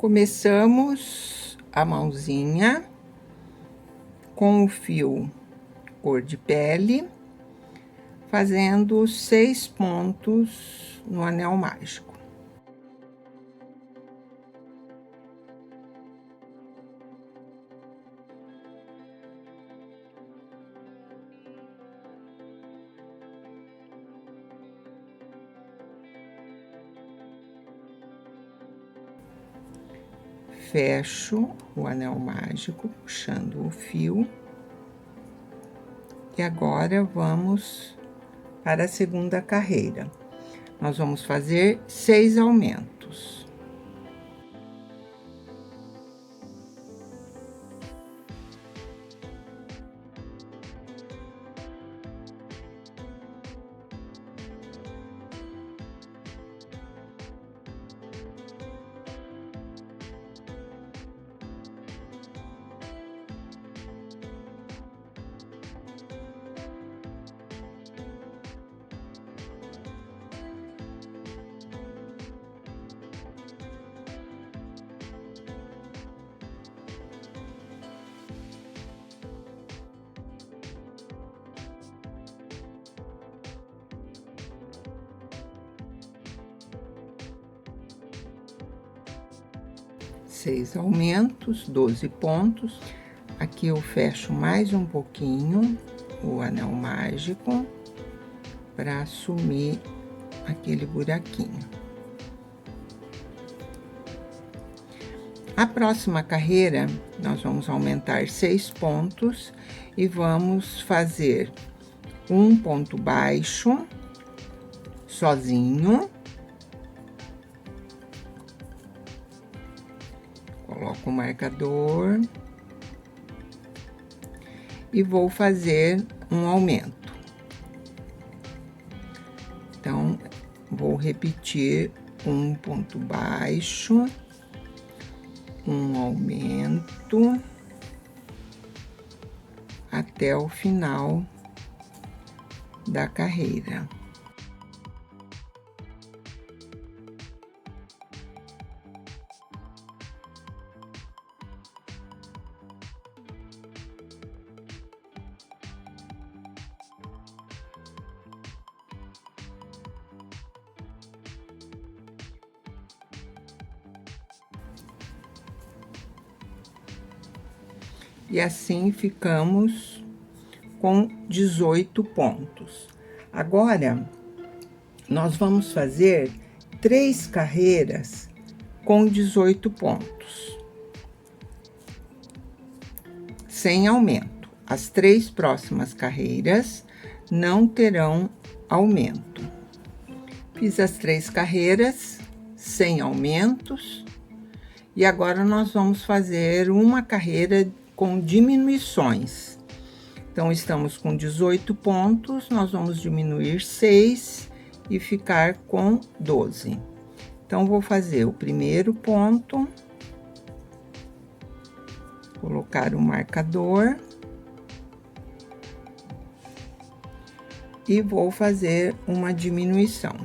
Começamos a mãozinha com o fio cor de pele, fazendo 6 pontos no anel mágico. Fecho o anel mágico, puxando o fio. E agora, vamos para a segunda carreira. Nós vamos fazer 6 aumentos. Seis aumentos, 12 pontos. Aqui eu fecho mais um pouquinho o anel mágico para assumir aquele buraquinho. A próxima carreira, nós vamos aumentar 6 pontos e vamos fazer um ponto baixo sozinho. Coloco o marcador e vou fazer um aumento. Então, vou repetir um ponto baixo, um aumento, até o final da carreira. E assim ficamos com 18 pontos. Agora, nós vamos fazer 3 carreiras com 18 pontos, sem aumento. As 3 próximas carreiras não terão aumento. Fiz as 3 carreiras sem aumentos, e agora nós vamos fazer uma carreira com diminuições. Então, estamos com 18 pontos, nós vamos diminuir 6 e ficar com 12. Então, vou fazer o primeiro ponto, colocar o marcador e vou fazer uma diminuição.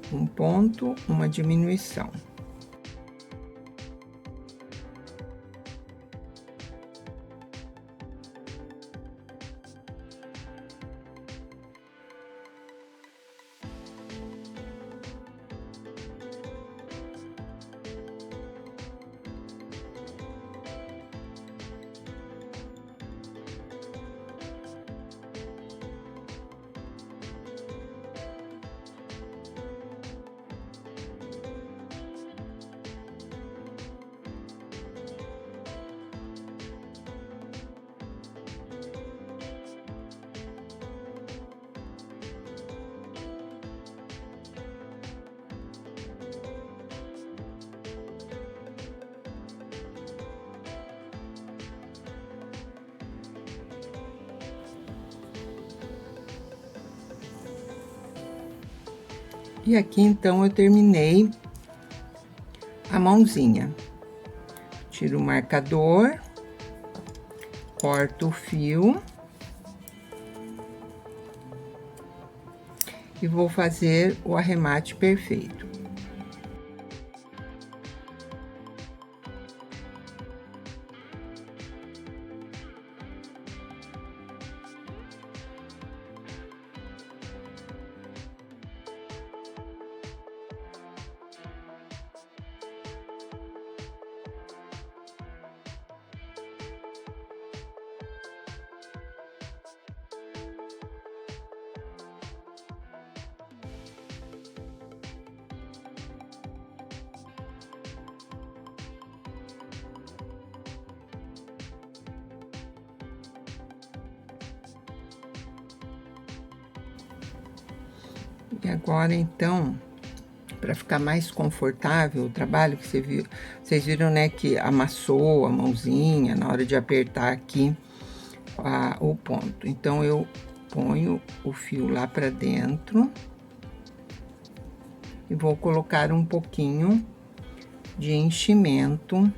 Um ponto, uma diminuição. E aqui, então, eu terminei a mãozinha. Tiro o marcador, corto o fio e vou fazer o arremate perfeito. E agora, então, para ficar mais confortável o trabalho, que vocês viram, né, que amassou a mãozinha na hora de apertar aqui o ponto. Então, eu ponho o fio lá para dentro e vou colocar um pouquinho de enchimento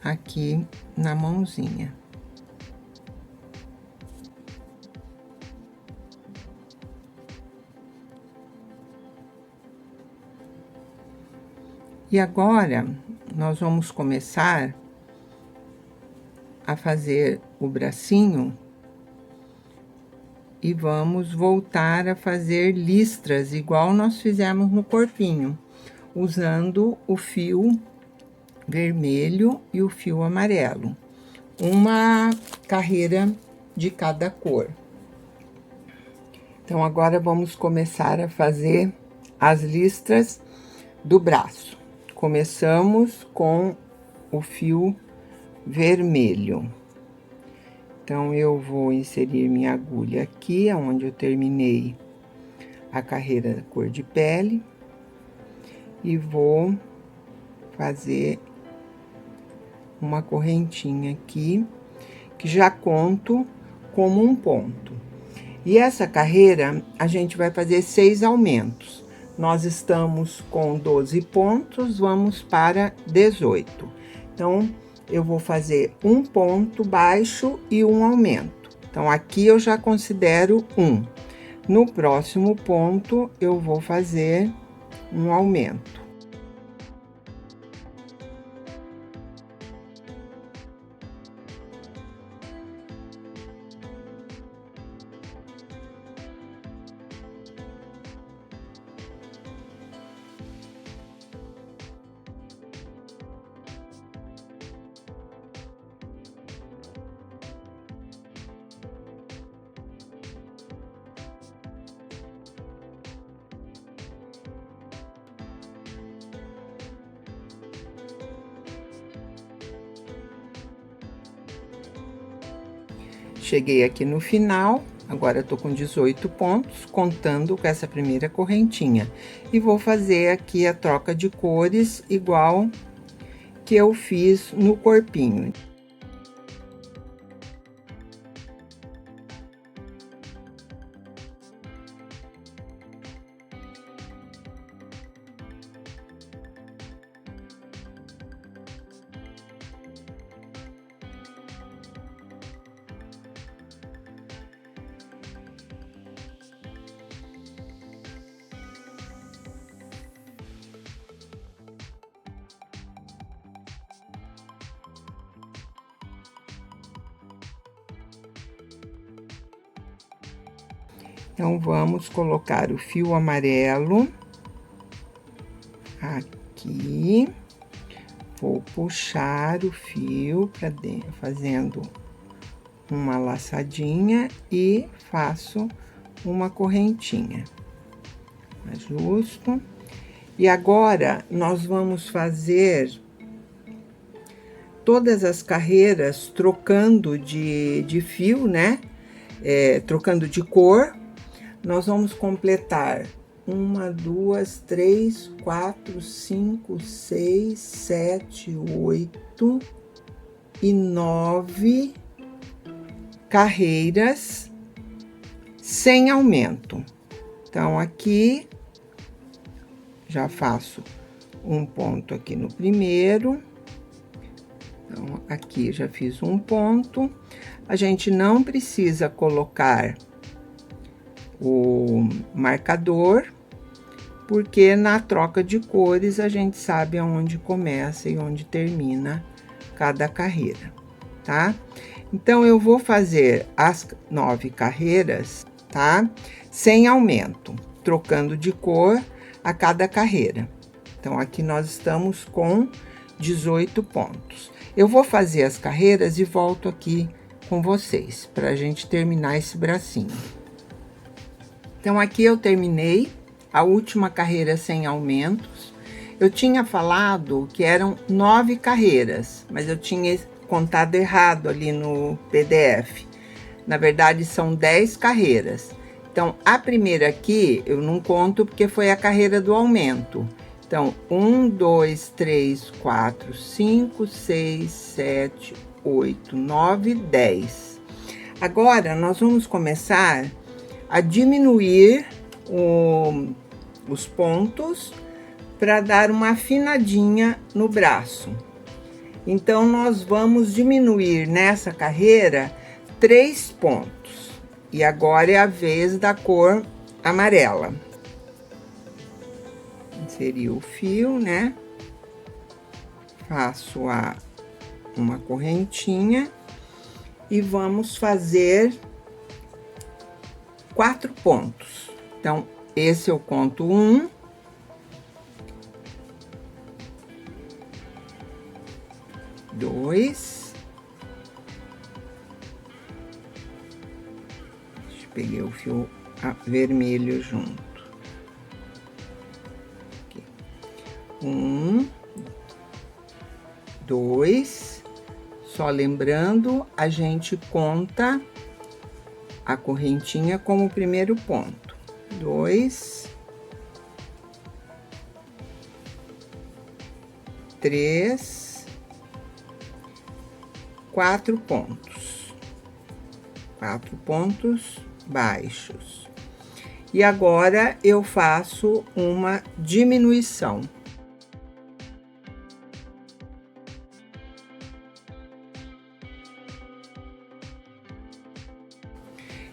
aqui na mãozinha. E agora, nós vamos começar a fazer o bracinho e vamos voltar a fazer listras, igual nós fizemos no corpinho, usando o fio vermelho e o fio amarelo. Uma carreira de cada cor. Então, agora vamos começar a fazer as listras do braço. Começamos com o fio vermelho. Então, eu vou inserir minha agulha aqui, onde eu terminei a carreira da cor de pele, e vou fazer uma correntinha aqui, que já conto como um ponto. E essa carreira, a gente vai fazer 6 aumentos. Nós estamos com 12 pontos, vamos para 18. Então, eu vou fazer um ponto baixo e um aumento. Então, aqui eu já considero 1. No próximo ponto, eu vou fazer um aumento. Cheguei aqui no final, agora eu tô com 18 pontos, contando com essa primeira correntinha. E vou fazer aqui a troca de cores, igual que eu fiz no corpinho. Então, vamos colocar o fio amarelo aqui. Vou puxar o fio para dentro, fazendo uma laçadinha e faço uma correntinha. Ajusto. E agora, nós vamos fazer todas as carreiras trocando de fio, né? Trocando de cor. Nós vamos completar 1, 2, 3, 4, 5, 6, 7, 8 e 9 carreiras sem aumento. Então, aqui já faço um ponto aqui no primeiro. Então, aqui já fiz um ponto. A gente não precisa colocar o marcador, porque na troca de cores a gente sabe aonde começa e onde termina cada carreira, tá? Então, eu vou fazer as 9 carreiras, tá? Sem aumento, trocando de cor a cada carreira. Então, aqui nós estamos com 18 pontos. Eu vou fazer as carreiras e volto aqui com vocês, para a gente terminar esse bracinho. Então, aqui eu terminei a última carreira sem aumentos. Eu tinha falado que eram 9 carreiras, mas eu tinha contado errado ali no PDF. Na verdade, são 10 carreiras. Então, a primeira aqui eu não conto porque foi a carreira do aumento. Então, 1, 2, 3, 4, 5, 6, 7, 8, 9, 10. Agora, nós vamos começar a diminuir os pontos para dar uma afinadinha no braço. Então, nós vamos diminuir nessa carreira 3 pontos. E agora é a vez da cor amarela. Inserir o fio, né? Faço uma correntinha e vamos fazer 4 pontos. Então, esse eu conto 1, 2, peguei o fio vermelho junto. Aqui. 1, 2, só lembrando, a gente conta a correntinha como o primeiro ponto. 2, 3, 4 pontos. 4 pontos baixos. E agora eu faço uma diminuição.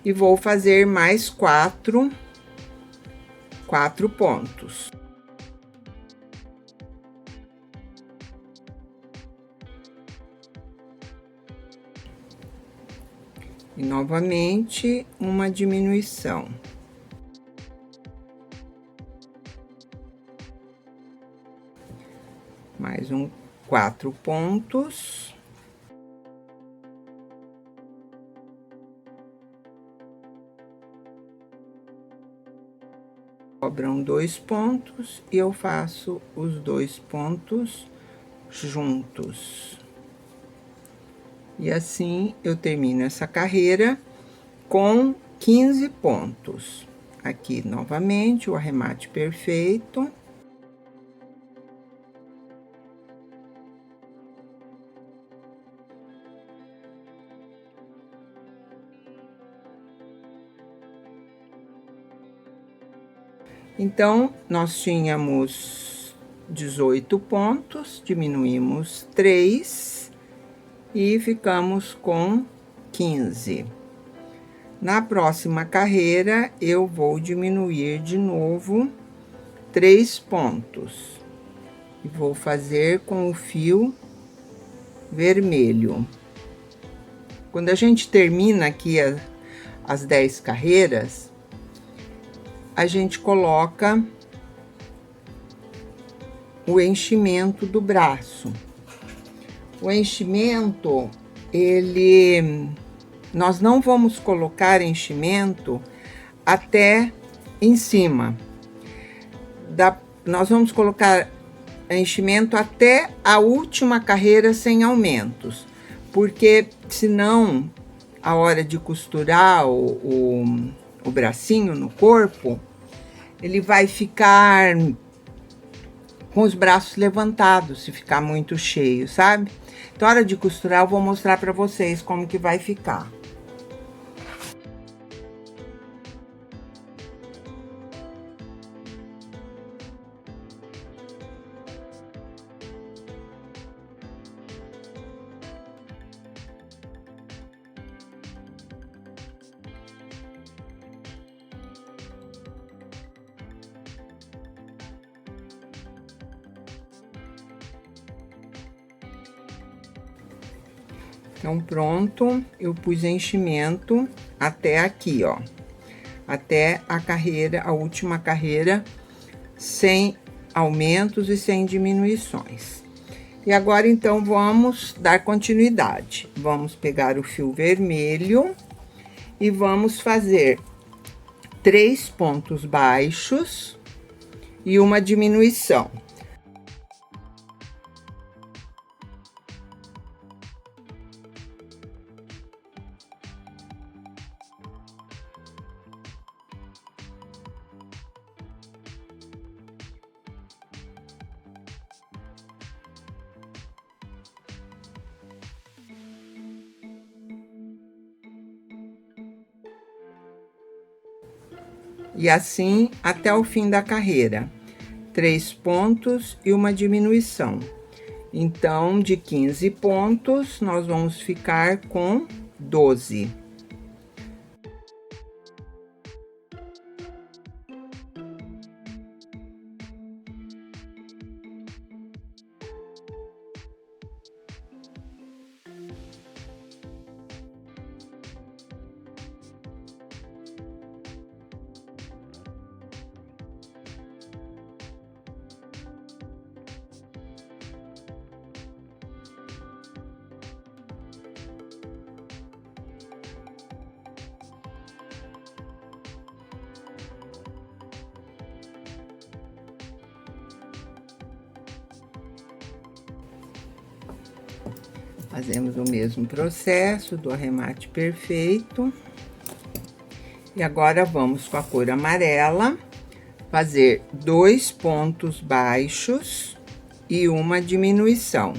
E vou fazer mais 4 pontos. E novamente uma diminuição. Mais 4 pontos. Sobram 2 pontos e eu faço os 2 pontos juntos. E assim eu termino essa carreira com 15 pontos. Aqui novamente o arremate perfeito. Então, nós tínhamos 18 pontos, diminuímos 3 e ficamos com 15. Na próxima carreira, eu vou diminuir de novo 3 pontos. E vou fazer com o fio vermelho. Quando a gente termina aqui as 10 carreiras, a gente coloca o enchimento do braço. O enchimento, nós não vamos colocar enchimento até em cima. Nós vamos colocar enchimento até a última carreira sem aumentos, porque senão, a hora de costurar o bracinho no corpo, ele vai ficar com os braços levantados, se ficar muito cheio, sabe? Então, na hora de costurar, eu vou mostrar para vocês como que vai ficar. Então, pronto, eu pus enchimento até aqui, ó. Até a carreira, a última carreira, sem aumentos e sem diminuições. E agora, então, vamos dar continuidade. Vamos pegar o fio vermelho e vamos fazer 3 pontos baixos e uma diminuição. E assim até o fim da carreira. 3 pontos e uma diminuição. Então, de 15 pontos, nós vamos ficar com 12. Fazemos o mesmo processo do arremate perfeito. E agora, vamos com a cor amarela, fazer 2 pontos baixos e uma diminuição.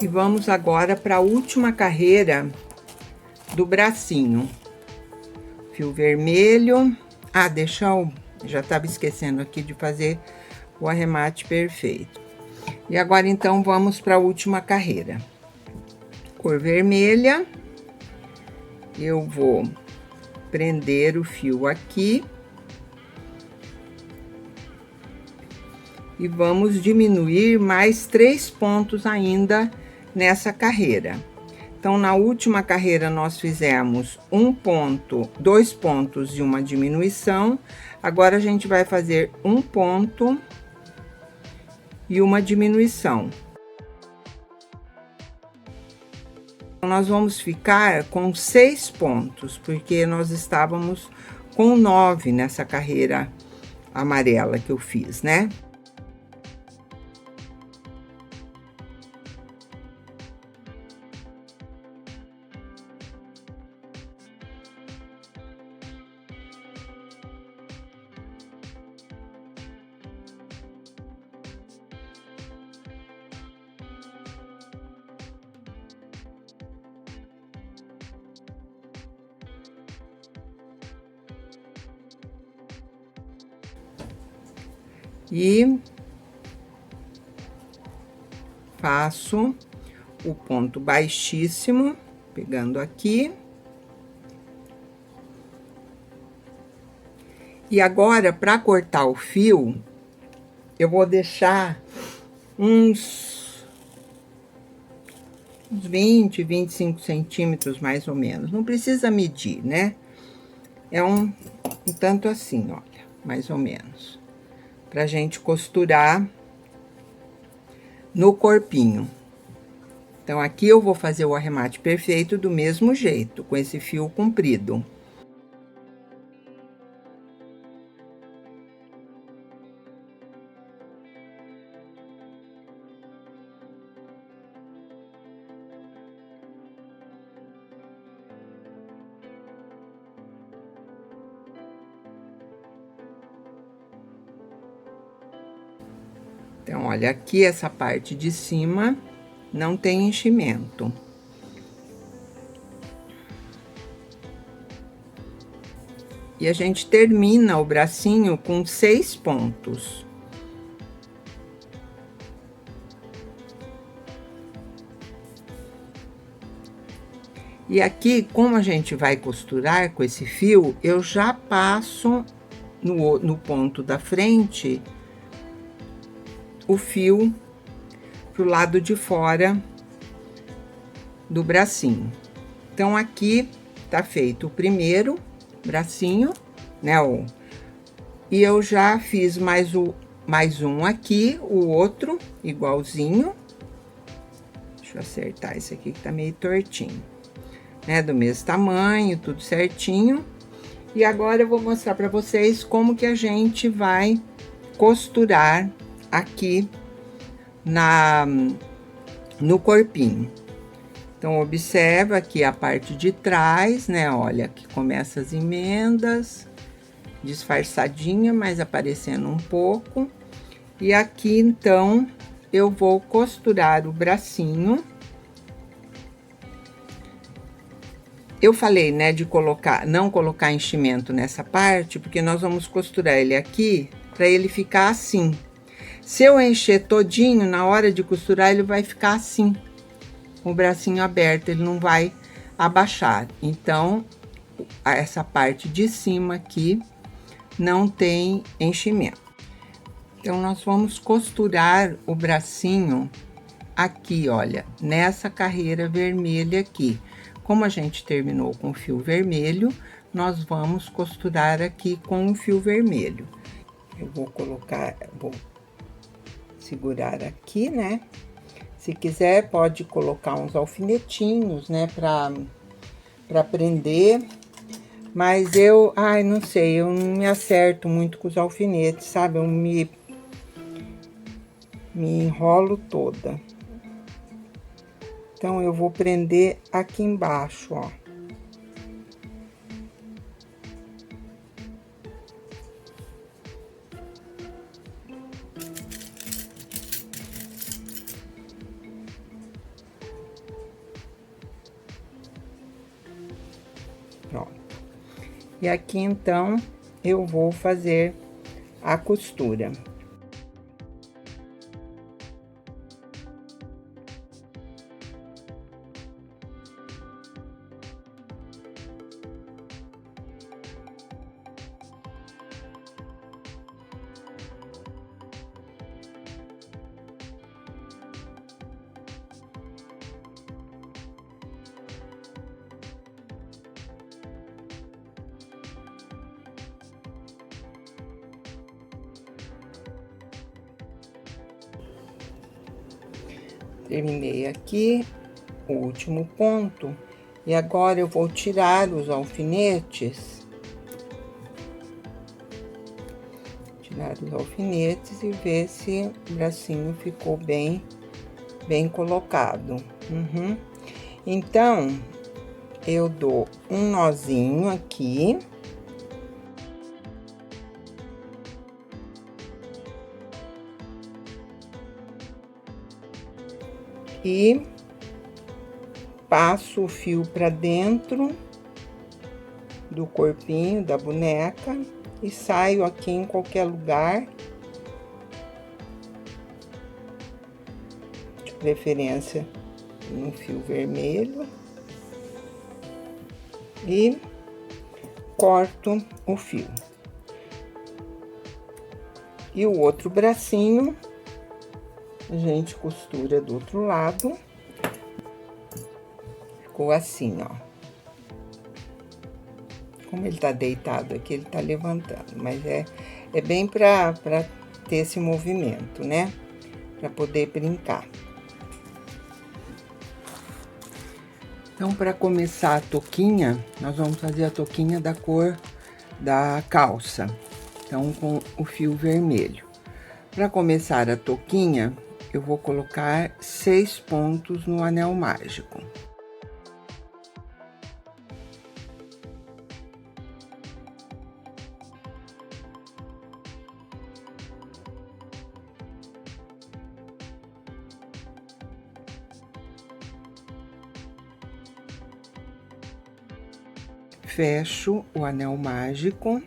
E vamos agora para a última carreira do bracinho. Fio vermelho. Ah, já estava esquecendo aqui de fazer o arremate perfeito. E agora, então, vamos para a última carreira. Cor vermelha. Eu vou prender o fio aqui. E vamos diminuir mais 3 pontos ainda nessa carreira. Então, na última carreira, nós fizemos 1 ponto, 2 pontos e uma diminuição. Agora, a gente vai fazer 1 ponto e uma diminuição. Então, nós vamos ficar com 6 pontos, porque nós estávamos com 9 nessa carreira amarela que eu fiz, né? E faço o ponto baixíssimo, pegando aqui. E agora, para cortar o fio, eu vou deixar uns 20, 25 centímetros, mais ou menos. Não precisa medir, né? É um tanto assim, olha, mais ou menos. Pra gente costurar no corpinho. Então, aqui eu vou fazer o arremate perfeito do mesmo jeito, com esse fio comprido. Então, olha, aqui essa parte de cima não tem enchimento. E a gente termina o bracinho com 6 pontos. E aqui, como a gente vai costurar com esse fio, eu já passo no ponto da frente o fio pro lado de fora do bracinho. Então, aqui tá feito o primeiro bracinho, né? E eu já fiz mais um aqui, o outro igualzinho. Deixa eu acertar esse aqui que tá meio tortinho, né? Do mesmo tamanho, tudo certinho. E agora eu vou mostrar para vocês como que a gente vai costurar aqui no corpinho. Então, observa aqui a parte de trás, né? Olha, que começa as emendas, disfarçadinha, mas aparecendo um pouco. E aqui, então, eu vou costurar o bracinho. Eu falei, né, de não colocar enchimento nessa parte, porque nós vamos costurar ele aqui para ele ficar assim. Se eu encher todinho, na hora de costurar, ele vai ficar assim, com o bracinho aberto, ele não vai abaixar. Então, essa parte de cima aqui não tem enchimento. Então, nós vamos costurar o bracinho aqui, olha, nessa carreira vermelha aqui. Como a gente terminou com o fio vermelho, nós vamos costurar aqui com o fio vermelho. Eu vou segurar aqui, né? Se quiser, pode colocar uns alfinetinhos, né, pra prender. Mas ai, não sei, eu não me acerto muito com os alfinetes, sabe? Eu me enrolo toda. Então, eu vou prender aqui embaixo, ó. Pronto. E aqui, então, eu vou fazer a costura. Terminei aqui o último ponto, e agora eu vou tirar os alfinetes. Tirar os alfinetes e ver se o bracinho ficou bem colocado. Então, eu dou um nozinho aqui. E passo o fio para dentro do corpinho da boneca e saio aqui em qualquer lugar, de preferência no fio vermelho, e corto o fio. E o outro bracinho a gente costura do outro lado. Ficou assim, ó. Como ele tá deitado aqui, ele tá levantando, mas é bem pra ter esse movimento, né? Pra poder brincar. Então, para começar a touquinha, nós vamos fazer a touquinha da cor da calça. Então, com o fio vermelho. Para começar a touquinha, eu vou colocar 6 pontos no anel mágico. fecho o anel mágico.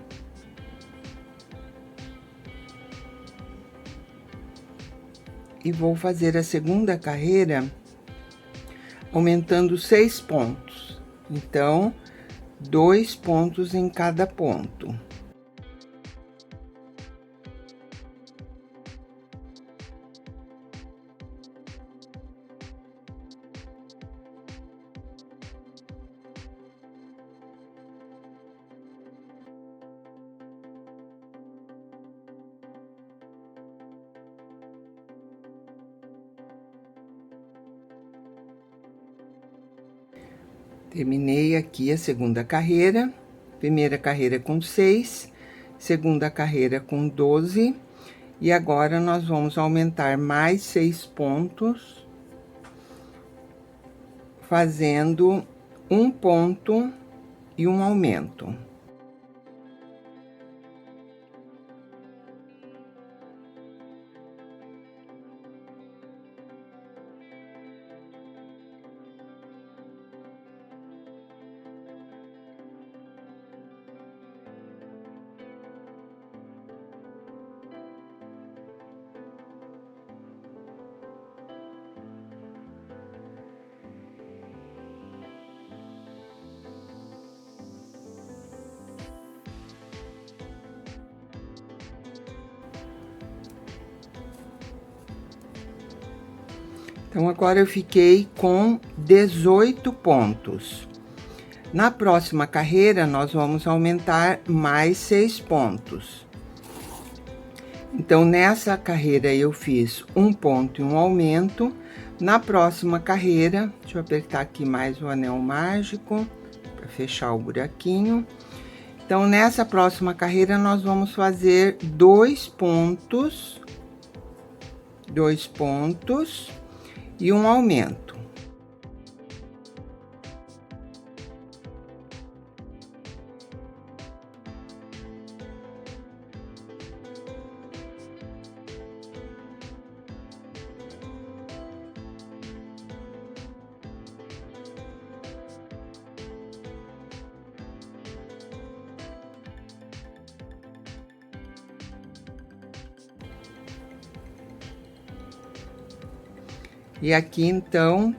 E vou fazer a segunda carreira aumentando 6 pontos. Então, 2 pontos em cada ponto. Terminei aqui a segunda carreira, primeira carreira com 6, segunda carreira com 12, e agora nós vamos aumentar mais 6 pontos, fazendo um ponto e um aumento. Então, agora eu fiquei com 18 pontos. Na próxima carreira, nós vamos aumentar mais 6 pontos. Então, nessa carreira eu fiz um ponto e um aumento. Na próxima carreira, deixa eu apertar aqui mais o anel mágico para fechar o buraquinho. Então, nessa próxima carreira, nós vamos fazer 2 pontos e um aumento. E aqui, então,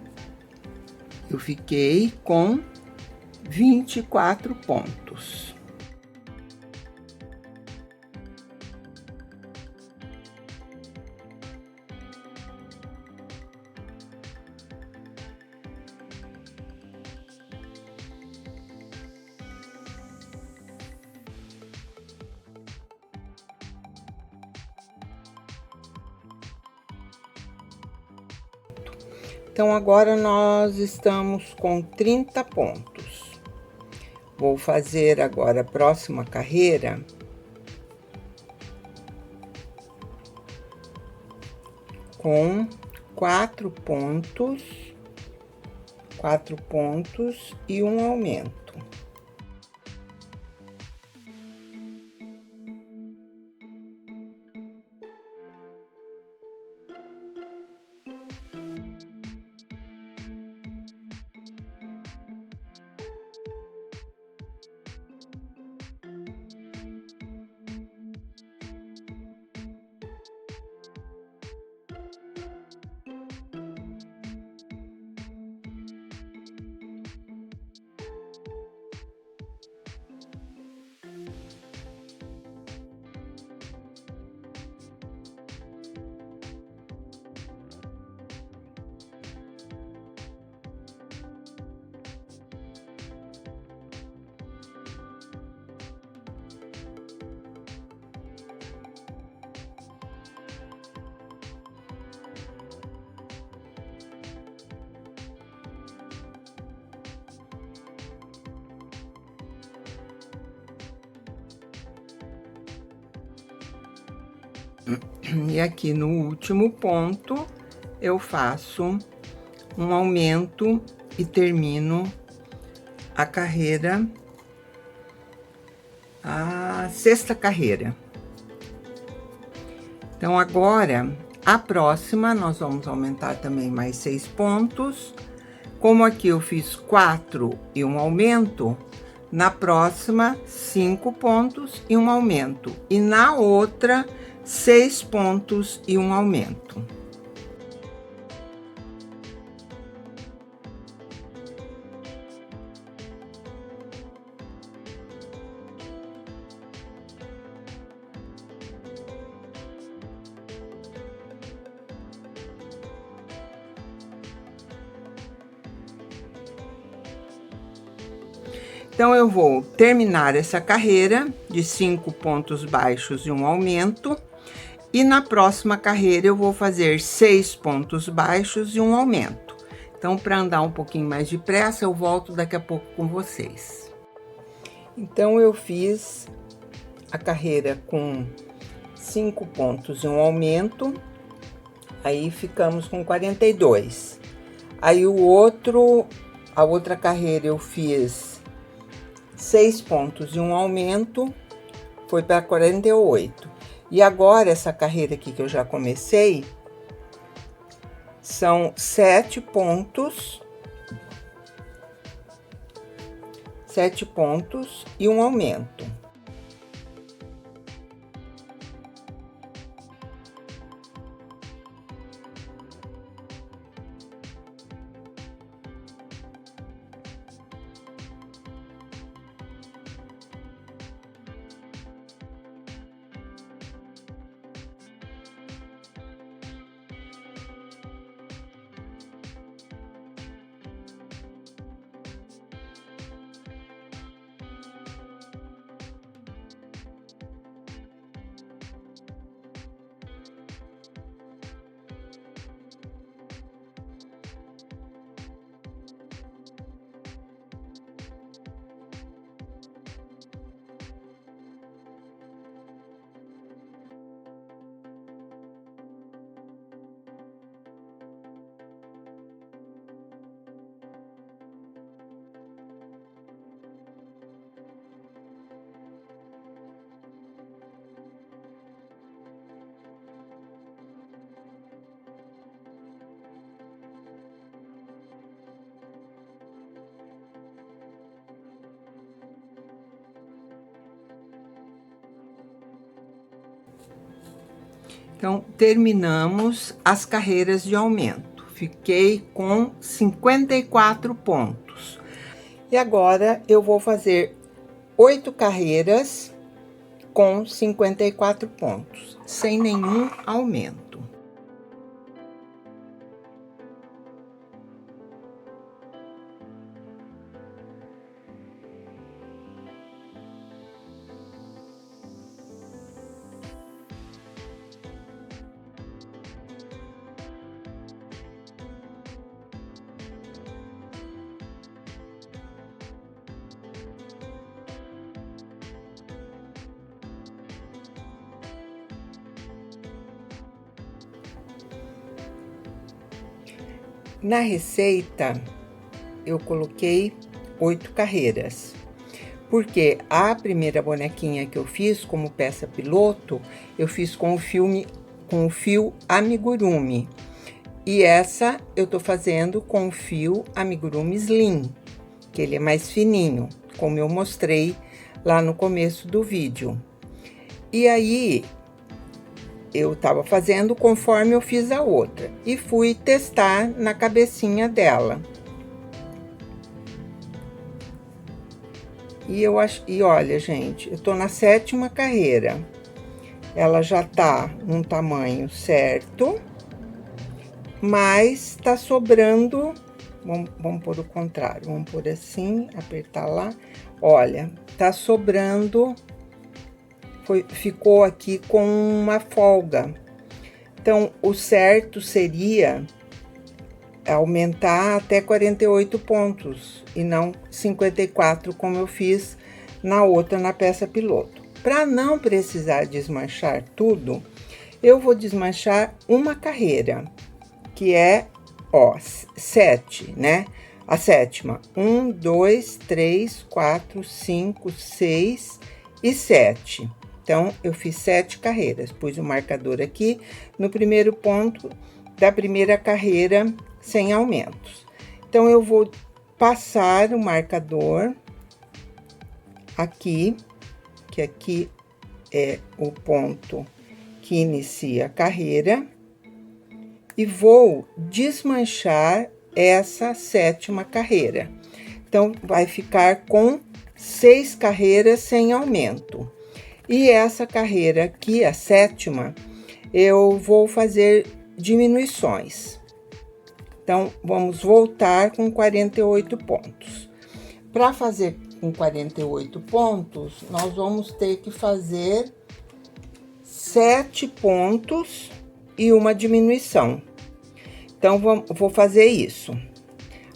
eu fiquei com 24 pontos. Então, agora nós estamos com 30 pontos. Vou fazer agora a próxima carreira. Com 4 pontos e um aumento. E aqui no último ponto, eu faço um aumento e termino a carreira, a sexta carreira. Então, agora, a próxima, nós vamos aumentar também mais 6 pontos. Como aqui eu fiz 4 e um aumento, Na próxima, 5 pontos e um aumento. E na outra, 6 pontos e um aumento. Então, eu vou terminar essa carreira de 5 pontos baixos e um aumento. E na próxima carreira, eu vou fazer 6 pontos baixos e um aumento. Então, para andar um pouquinho mais depressa, eu volto daqui a pouco com vocês. Então, eu fiz a carreira com 5 pontos e um aumento. Aí, ficamos com 42. Aí, a outra carreira eu fiz 6 pontos e um aumento, foi para 48. E agora, essa carreira aqui que eu já comecei, são 7 pontos. 7 pontos e um aumento. Então, terminamos as carreiras de aumento. Fiquei com 54 pontos. E agora, eu vou fazer 8 carreiras com 54 pontos, sem nenhum aumento. Na receita, eu coloquei 8 carreiras, porque a primeira bonequinha que eu fiz como peça piloto, eu fiz com o fio amigurumi. E essa eu tô fazendo com o fio amigurumi slim, que ele é mais fininho, como eu mostrei lá no começo do vídeo. E aí, eu tava fazendo conforme eu fiz a outra e fui testar na cabecinha dela. E olha, gente, eu tô na 7ª carreira. Ela já tá num tamanho certo, mas tá sobrando. Vamos pôr o contrário, vamos pôr assim, apertar lá. Olha, tá sobrando. Ficou aqui com uma folga. Então, o certo seria aumentar até 48 pontos e não 54, como eu fiz na outra, na peça piloto. Para não precisar desmanchar tudo, eu vou desmanchar uma carreira, que é, ó, 7, né? A 7ª. 1, 2, 3, 4, 5, 6 e 7. Então, eu fiz 7 carreiras, pus o marcador aqui no primeiro ponto da primeira carreira sem aumentos. Então, eu vou passar o marcador aqui, que aqui é o ponto que inicia a carreira, e vou desmanchar essa 7ª carreira. Então, vai ficar com 6 carreiras sem aumento. E essa carreira aqui, a 7ª, eu vou fazer diminuições. Então, vamos voltar com 48 pontos. Para fazer com 48 pontos, nós vamos ter que fazer 7 pontos e uma diminuição. Então, vou fazer isso.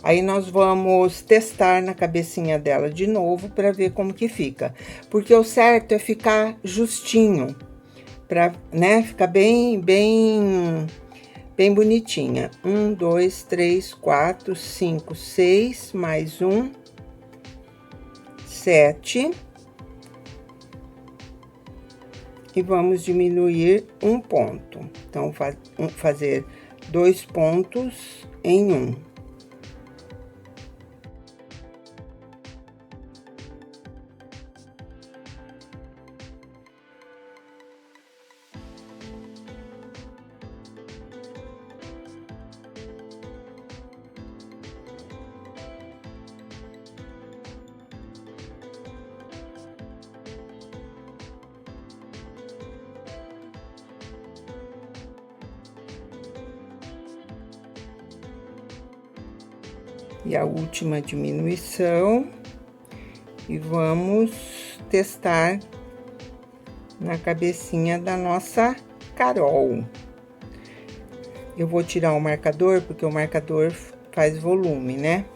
Aí, nós vamos testar na cabecinha dela de novo para ver como que fica. Porque o certo é ficar justinho, para, né, ficar bem bonitinha. 1, 2, 3, 4, 5, 6, mais 1, 7. E vamos diminuir um ponto. Então, fazer 2 pontos em 1. E a última diminuição, e vamos testar na cabecinha da nossa Carol. Eu vou tirar o marcador, porque o marcador faz volume, né?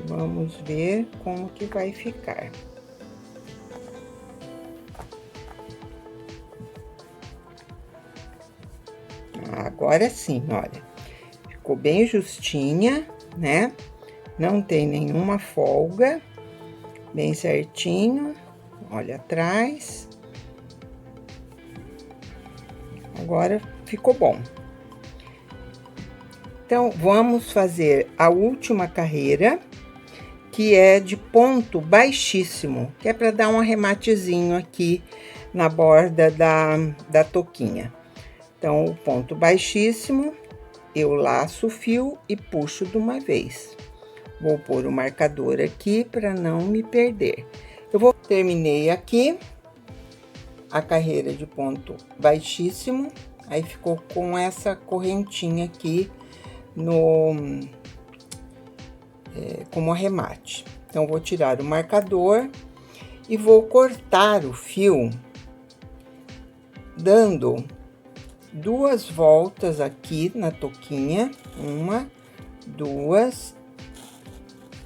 Vamos ver como que vai ficar. Agora sim, olha. Ficou bem justinha, né? Não tem nenhuma folga, bem certinho. Olha atrás. Agora ficou bom. Então, vamos fazer a última carreira, que é de ponto baixíssimo, que é para dar um arrematezinho aqui na borda da touquinha. Então, o ponto baixíssimo, eu laço o fio e puxo de uma vez. Vou pôr o marcador aqui para não me perder. Terminei aqui a carreira de ponto baixíssimo, aí ficou com essa correntinha aqui como arremate. Então, vou tirar o marcador e vou cortar o fio, dando 2 voltas aqui na touquinha, 1, 2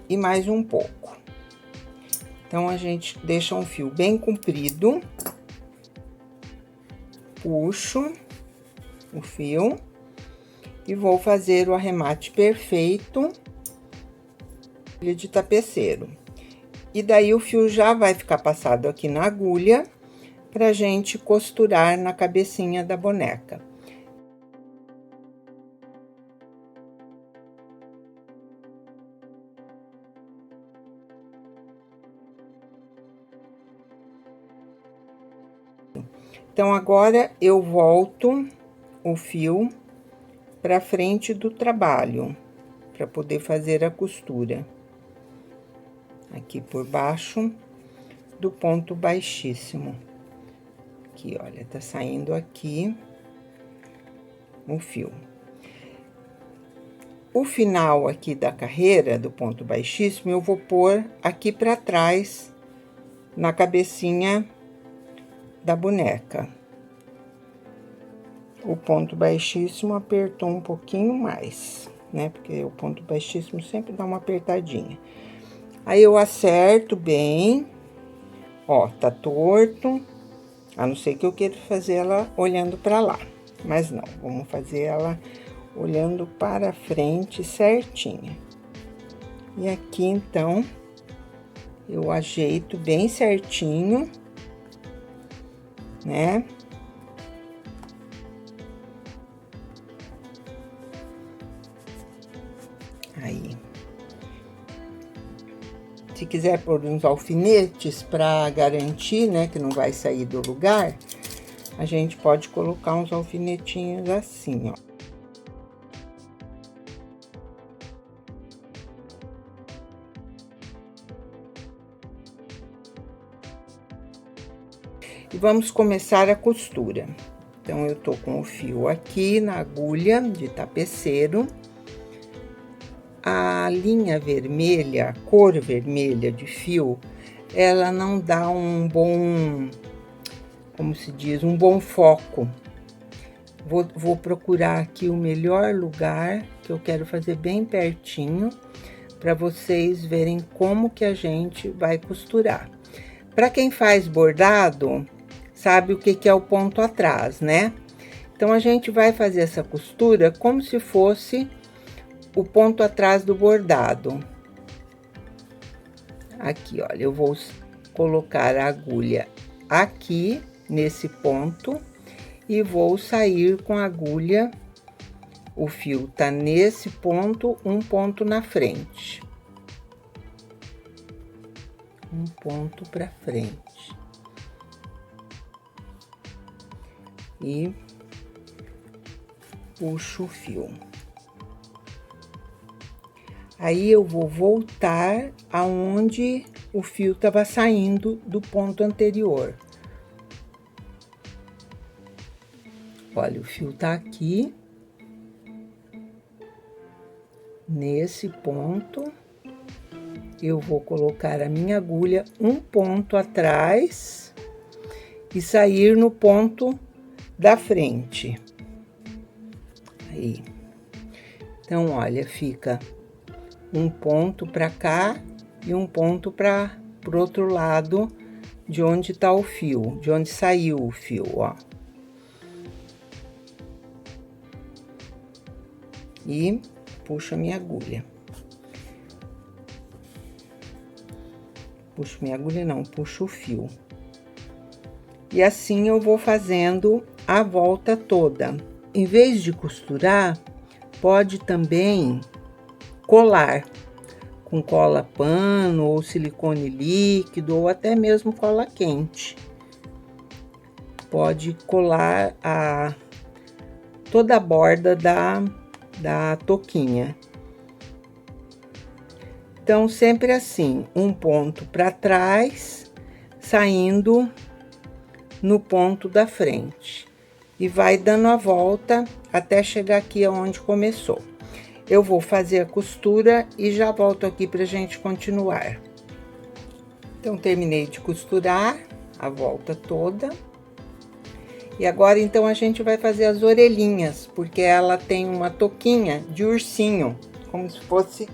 e mais um pouco. Então, a gente deixa um fio bem comprido, puxo o fio e vou fazer o arremate perfeito de tapeceiro. E daí, o fio já vai ficar passado aqui na agulha, pra gente costurar na cabecinha da boneca. Então, agora eu volto o fio pra frente do trabalho, para poder fazer a costura. Aqui por baixo do ponto baixíssimo. Aqui, olha, tá saindo aqui o fio. O final aqui da carreira do ponto baixíssimo, eu vou pôr aqui pra trás, na cabecinha da boneca. O ponto baixíssimo apertou um pouquinho mais, né? Porque o ponto baixíssimo sempre dá uma apertadinha. Aí, eu acerto bem, ó, tá torto, a não ser que eu queira fazer ela olhando pra lá, mas não, vamos fazer ela olhando para frente certinha. E aqui, então, eu ajeito bem certinho, né? Aí. quiser pôr uns alfinetes para garantir, né, que não vai sair do lugar, a gente pode colocar uns alfinetinhos assim, ó. E vamos começar a costura. Então, eu tô com o fio aqui na agulha de tapeceiro. A linha vermelha, a cor vermelha de fio, ela não dá um bom, como se diz, um bom foco. Vou procurar aqui o melhor lugar, que eu quero fazer bem pertinho, para vocês verem como que a gente vai costurar. Para quem faz bordado, sabe o que é o ponto atrás, né? Então, a gente vai fazer essa costura como se fosse o ponto atrás do bordado. Aqui, olha, eu vou colocar a agulha aqui, nesse ponto, e vou sair com a agulha, o fio tá nesse ponto, um ponto na frente. Um ponto pra frente. E puxo o fio. Aí, eu vou voltar aonde o fio tava saindo do ponto anterior. Olha, o fio tá aqui, nesse ponto. Eu vou colocar a minha agulha um ponto atrás e sair no ponto da frente. Aí. Então, olha, fica um ponto para cá e um ponto para pro outro lado de onde tá o fio, de onde saiu o fio, ó. E puxo a minha agulha. Puxo minha agulha, não, puxo o fio. E assim eu vou fazendo a volta toda. Em vez de costurar, pode também colar com cola pano ou silicone líquido ou até mesmo cola quente. Pode colar toda a borda da touquinha. Então, sempre assim, um ponto para trás, saindo no ponto da frente. E vai dando a volta até chegar aqui aonde começou. Eu vou fazer a costura e já volto aqui pra gente continuar. Então, terminei de costurar a volta toda. E agora, então, a gente vai fazer as orelhinhas, porque ela tem uma touquinha de ursinho, como se fosse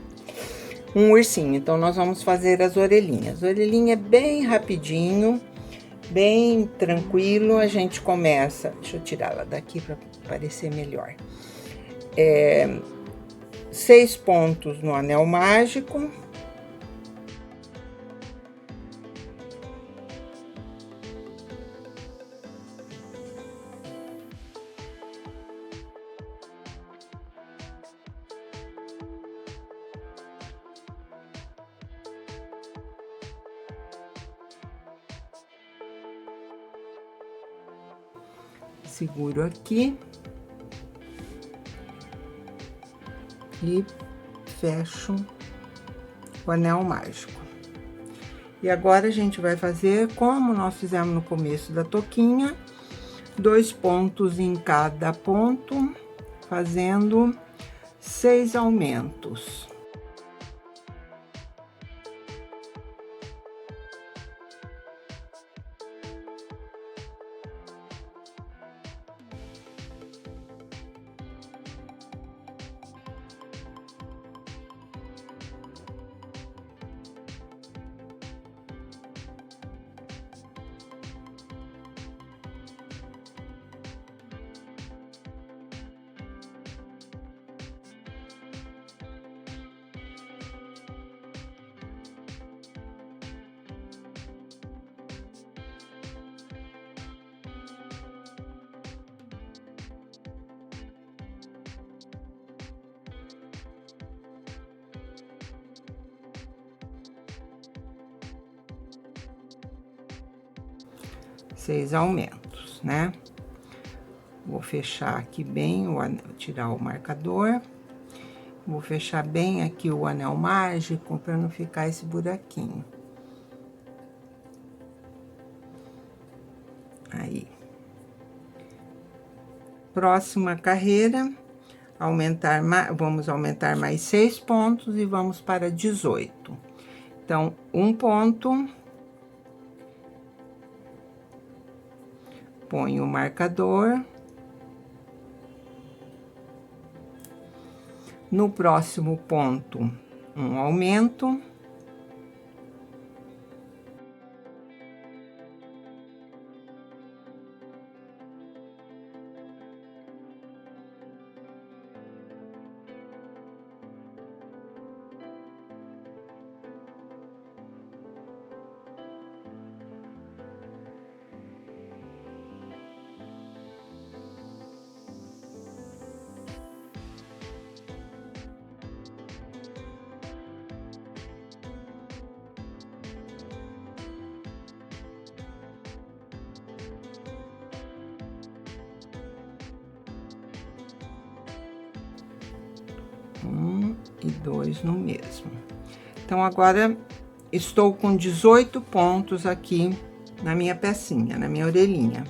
um ursinho. Então, nós vamos fazer as orelhinhas. Orelhinha é bem rapidinho, bem tranquilo. A gente começa... Deixa eu tirar ela daqui para parecer melhor. 6 pontos no anel mágico. Seguro aqui. E fecho o anel mágico. E agora, a gente vai fazer como nós fizemos no começo da touquinha, 2 pontos em cada ponto, fazendo 6 aumentos. 6 aumentos, né? Vou fechar aqui bem, tirar o marcador. Vou fechar bem aqui o anel mágico para não ficar esse buraquinho. Aí. Próxima carreira, vamos aumentar mais 6 pontos e vamos para 18. Então, um ponto. Ponho o marcador. No próximo ponto, um aumento. E 2 no mesmo. Então, agora, estou com 18 pontos aqui na minha pecinha, na minha orelhinha.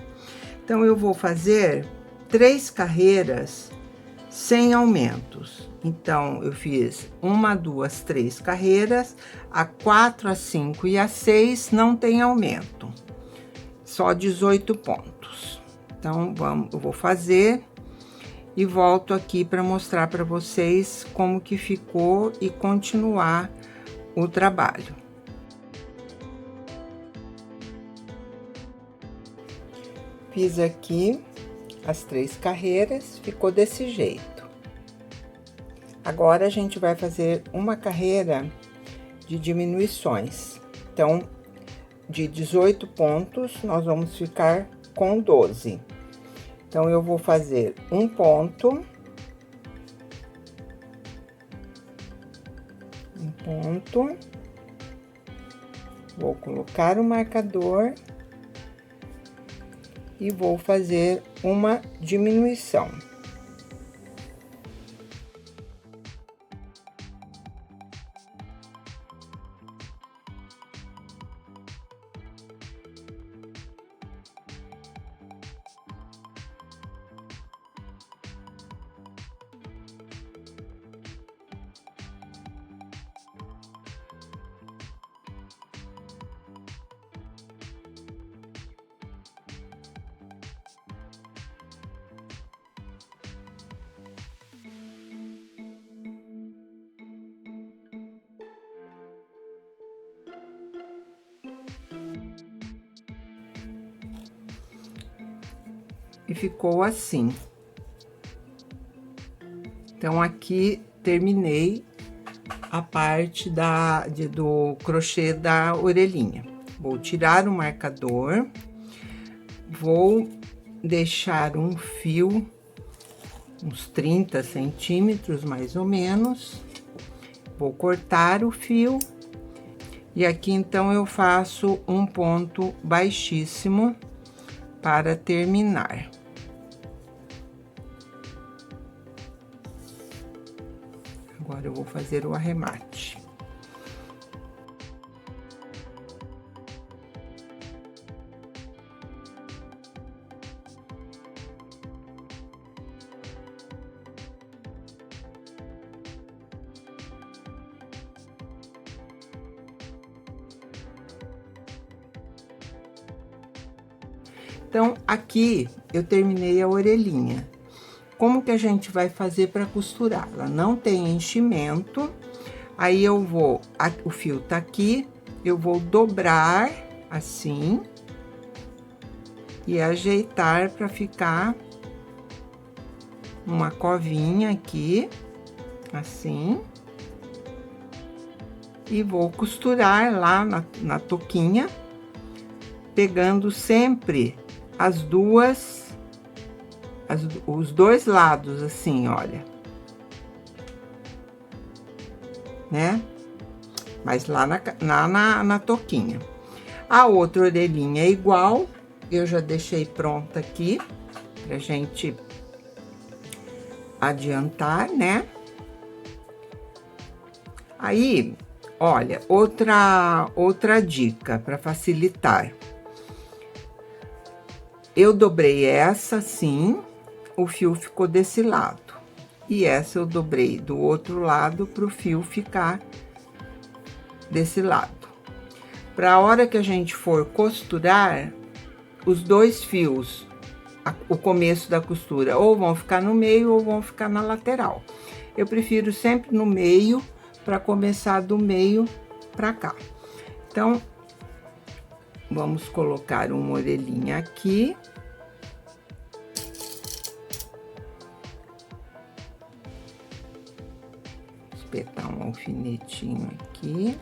Então, eu vou fazer 3 carreiras sem aumentos. Então, eu fiz 1, 2, 3 carreiras, a 4, a 5 e a 6 não tem aumento, só 18 pontos. Então, eu vou fazer e volto aqui para mostrar para vocês como que ficou e continuar o trabalho. Fiz aqui as 3 carreiras, ficou desse jeito. Agora, a gente vai fazer uma carreira de diminuições. Então, de 18 pontos, nós vamos ficar com 12. Então, eu vou fazer um ponto, vou colocar o marcador e vou fazer uma diminuição. E ficou assim. Então, aqui terminei a parte do crochê da orelhinha. Vou tirar o marcador, vou deixar um fio, uns 30 centímetros mais ou menos. Vou cortar o fio. E aqui, então, eu faço um ponto baixíssimo para terminar. Agora, eu vou fazer o arremate. Então, aqui eu terminei a orelhinha. Como que a gente vai fazer para costurar? Ela não tem enchimento. Aí eu vou, o fio tá aqui, eu vou dobrar assim e ajeitar para ficar uma covinha aqui, assim. E vou costurar lá na touquinha, pegando sempre os dois lados, assim, olha. Né? Mas lá na touquinha. A outra orelhinha é igual, eu já deixei pronta aqui pra gente adiantar, né? Aí, olha, outra dica para facilitar. Eu dobrei essa assim, o fio ficou desse lado. E essa eu dobrei do outro lado para o fio ficar desse lado. Para a hora que a gente for costurar, os dois fios, o começo da costura, ou vão ficar no meio ou vão ficar na lateral. Eu prefiro sempre no meio, para começar do meio para cá. Então, vamos colocar uma orelhinha aqui. Espetar um alfinetinho aqui.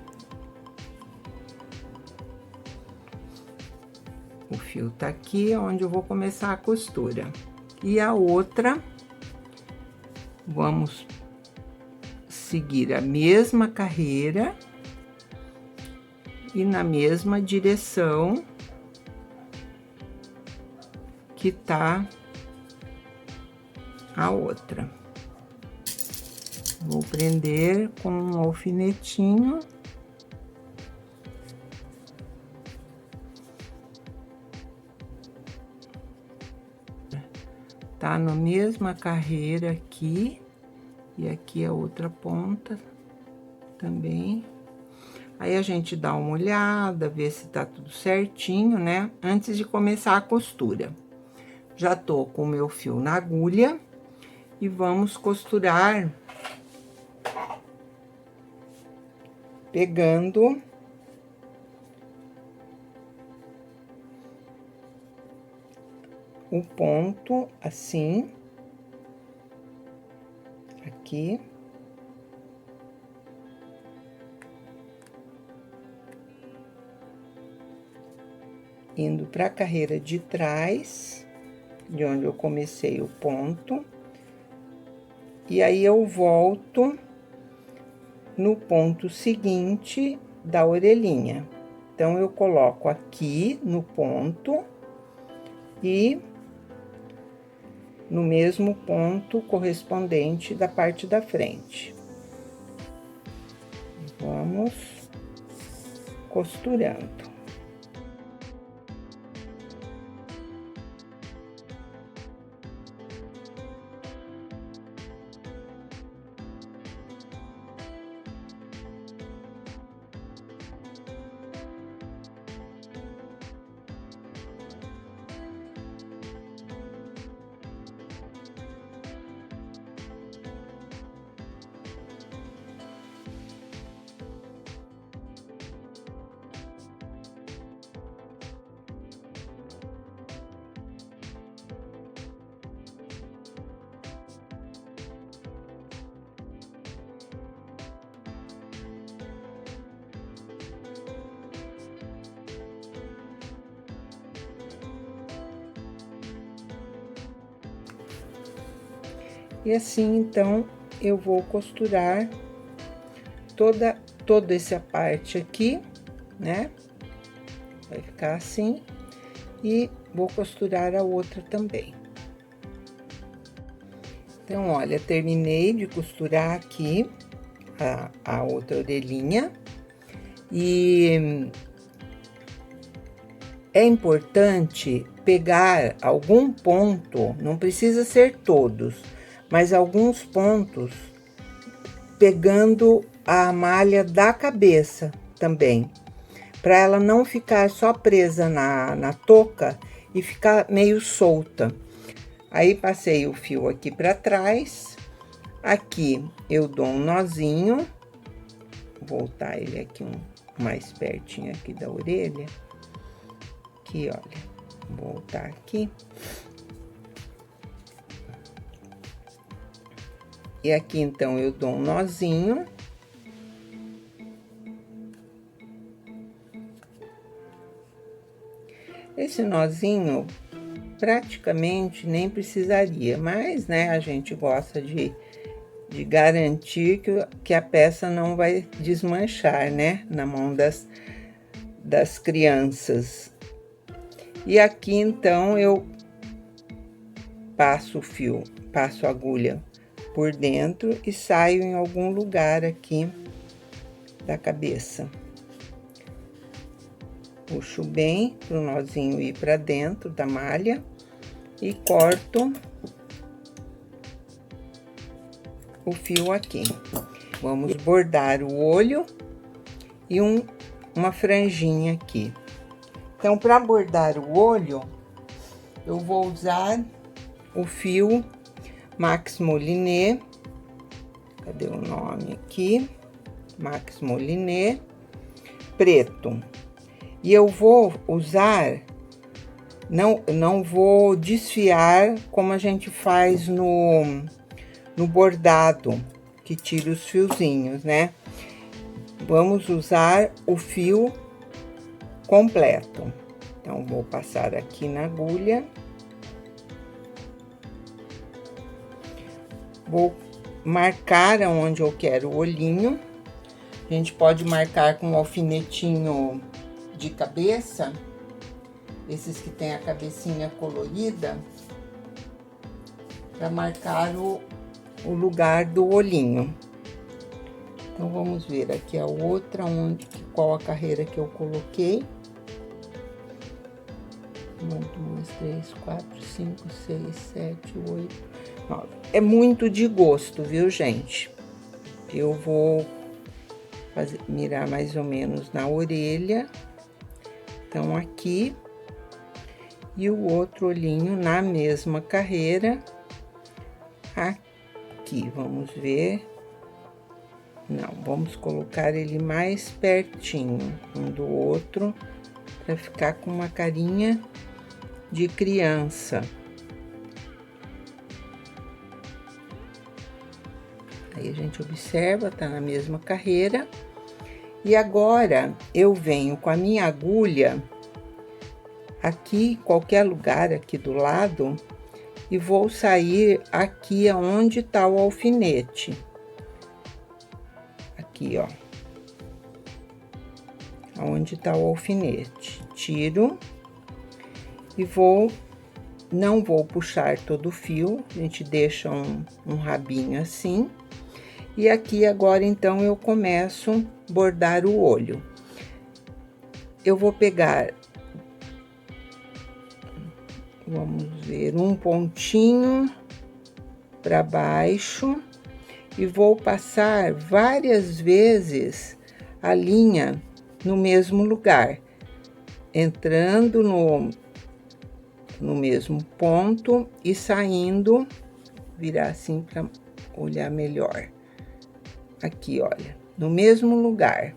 O fio tá aqui, onde eu vou começar a costura. E a outra, vamos seguir a mesma carreira e na mesma direção que tá a outra. Vou prender com um alfinetinho. Tá na mesma carreira aqui, e aqui a outra ponta também. Aí a gente dá uma olhada, vê se tá tudo certinho, né? Antes de começar a costura. Já tô com o meu fio na agulha e vamos costurar pegando o ponto assim, aqui. Indo para a carreira de trás, de onde eu comecei o ponto. E aí, eu volto no ponto seguinte da orelhinha. Então, eu coloco aqui no ponto e no mesmo ponto correspondente da parte da frente. Vamos costurando. E assim, então, eu vou costurar toda essa parte aqui, né? Vai ficar assim. E vou costurar a outra também. Então, olha, terminei de costurar aqui a outra orelhinha. E é importante pegar algum ponto, não precisa ser todos, mas alguns pontos, pegando a malha da cabeça também, para ela não ficar só presa na touca e ficar meio solta. Aí, passei o fio aqui para trás, aqui eu dou um nozinho, vou voltar ele aqui mais pertinho aqui da orelha, aqui, olha, vou voltar aqui. E aqui, então, eu dou um nozinho. Esse nozinho, praticamente, nem precisaria, mas, né, a gente gosta de garantir que a peça não vai desmanchar, né, na mão das crianças. E aqui, então, eu passo o fio, passo a agulha por dentro e saio em algum lugar aqui da cabeça. Puxo bem pro nozinho ir pra dentro da malha e corto o fio aqui. Vamos bordar o olho e uma franjinha aqui. Então, para bordar o olho, eu vou usar o fio Max Moliné. Cadê o nome aqui? Max Moliné preto. E eu vou usar, não vou desfiar como a gente faz no bordado, que tira os fiozinhos, né? Vamos usar o fio completo. Então, vou passar aqui na agulha. Vou marcar aonde eu quero o olhinho. A gente pode marcar com um alfinetinho de cabeça, esses que tem a cabecinha colorida, para marcar o lugar do olhinho. Então, vamos ver aqui a outra, qual a carreira que eu coloquei. 1, 2, 3, 4, 5, 6, 7, 8, 9. É muito de gosto, viu, gente? Eu vou mirar mais ou menos na orelha. Então, aqui. E o outro olhinho na mesma carreira. Aqui, vamos ver. Não, vamos colocar ele mais pertinho um do outro, para ficar com uma carinha de criança. Aí, a gente observa, tá na mesma carreira. E agora, eu venho com a minha agulha aqui, qualquer lugar aqui do lado, e vou sair aqui aonde tá o alfinete. Aqui, ó. Aonde tá o alfinete. Tiro e não vou puxar todo o fio, a gente deixa um rabinho assim. E aqui agora, então, eu começo a bordar o olho. Eu vou pegar, vamos ver, um pontinho para baixo e vou passar várias vezes a linha no mesmo lugar, entrando no mesmo ponto e saindo, virar assim para olhar melhor. Aqui, olha, no mesmo lugar.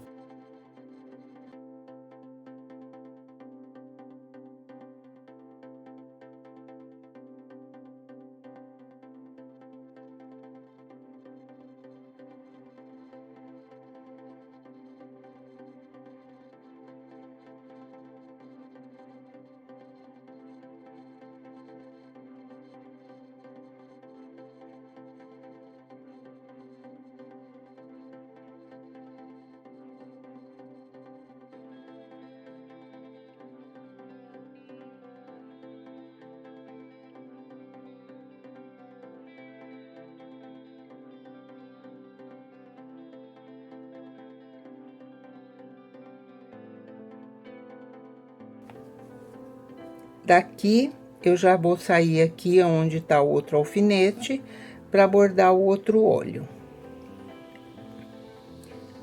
Daqui, eu já vou sair aqui onde tá o outro alfinete, para bordar o outro olho.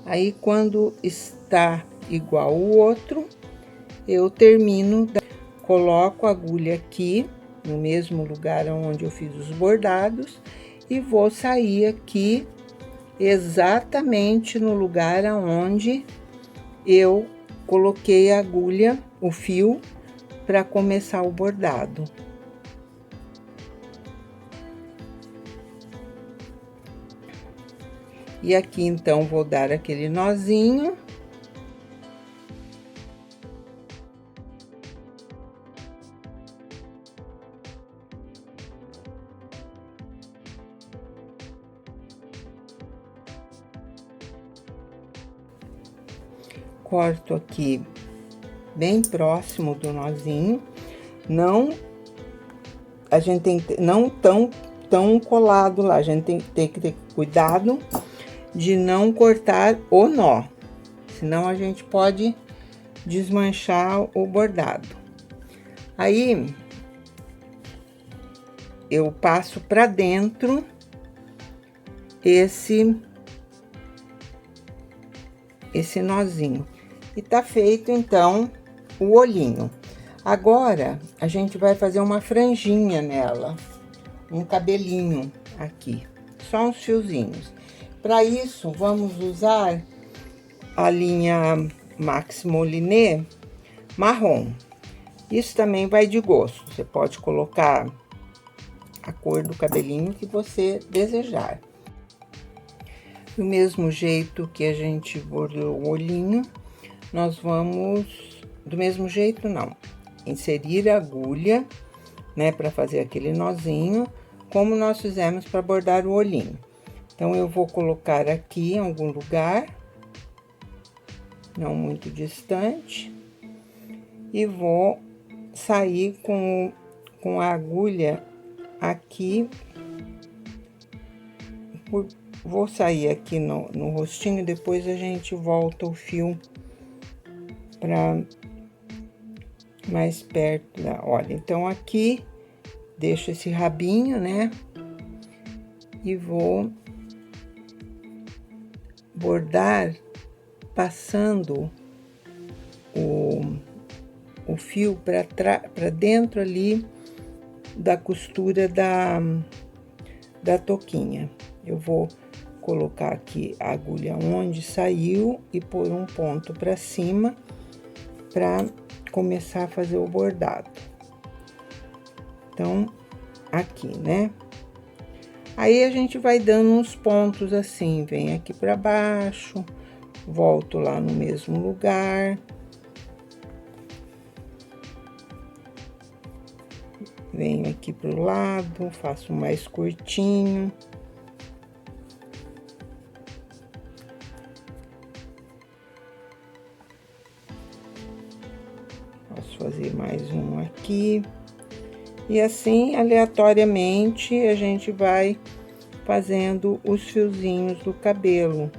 Aí, quando está igual o outro, eu termino, coloco a agulha aqui, no mesmo lugar onde eu fiz os bordados, e vou sair aqui, exatamente no lugar onde eu coloquei a agulha, o fio, para começar o bordado. E aqui, então, vou dar aquele nozinho. Corto aqui bem próximo do nozinho. não, a gente tem que, não tão colado lá, a gente tem que ter cuidado de não cortar o nó, senão a gente pode desmanchar o bordado. Aí, eu passo pra dentro esse nozinho. E tá feito, então, o olhinho. Agora, a gente vai fazer uma franjinha nela, um cabelinho aqui, só uns fiozinhos. Para isso, vamos usar a linha Max Moliné marrom. Isso também vai de gosto, você pode colocar a cor do cabelinho que você desejar. Do mesmo jeito que a gente bordou o olhinho, nós vamos, do mesmo jeito não, inserir a agulha, né, para fazer aquele nozinho, como nós fizemos para bordar o olhinho. Então, eu vou colocar aqui em algum lugar, não muito distante, e vou sair com a agulha aqui, vou sair aqui no rostinho, depois a gente volta o fio para mais perto da, olha, então aqui deixo esse rabinho, né, e vou bordar passando o fio para dentro ali da costura da touquinha. Eu vou colocar aqui a agulha onde saiu e pôr um ponto para cima para começar a fazer o bordado. Então, aqui, né? Aí, a gente vai dando uns pontos assim, vem aqui para baixo, volto lá no mesmo lugar. Venho aqui pro lado, faço mais curtinho. Posso fazer mais um aqui. E assim, aleatoriamente, a gente vai fazendo os fiozinhos do cabelo.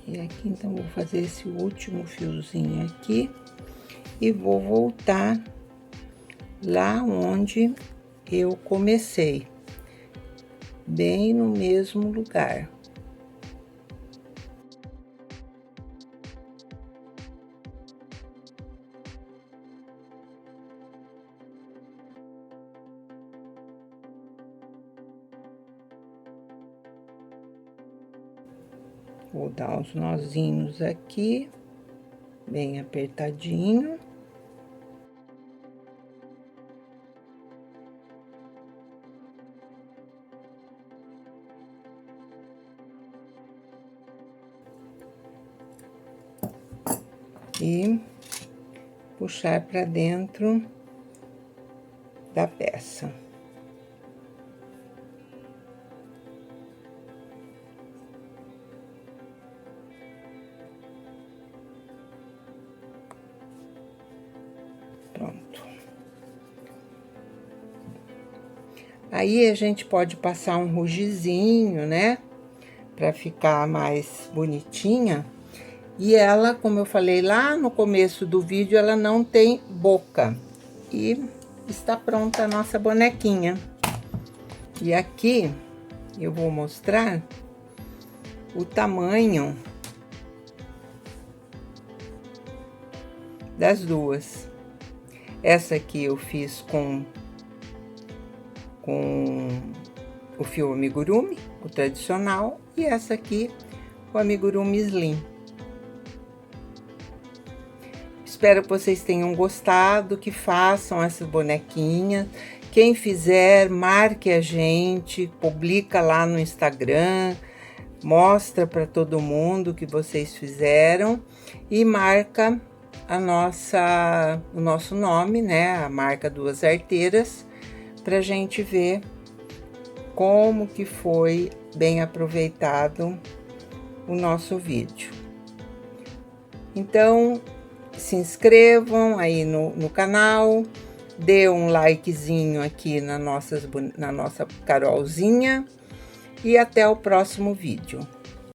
E aqui, então, vou fazer esse último fiozinho aqui e vou voltar lá onde eu comecei, bem no mesmo lugar. Vou dar uns nozinhos aqui, bem apertadinho. e puxar para dentro da peça. Pronto. Aí a gente pode passar um rugizinho, né? Para ficar mais bonitinha. E ela, como eu falei lá no começo do vídeo, ela não tem boca. E está pronta a nossa bonequinha. E aqui eu vou mostrar o tamanho das duas. Essa aqui eu fiz com o fio amigurumi, o tradicional, e essa aqui, o amigurumi slim. Espero que vocês tenham gostado, que façam essa bonequinha. Quem fizer, marque a gente, publica lá no Instagram, mostra para todo mundo que vocês fizeram e marca o nosso nome, né? A marca Duas Arteiras, pra gente ver como que foi bem aproveitado o nosso vídeo. Então, se inscrevam aí no canal, dê um likezinho aqui na nossa Carolzinha e até o próximo vídeo.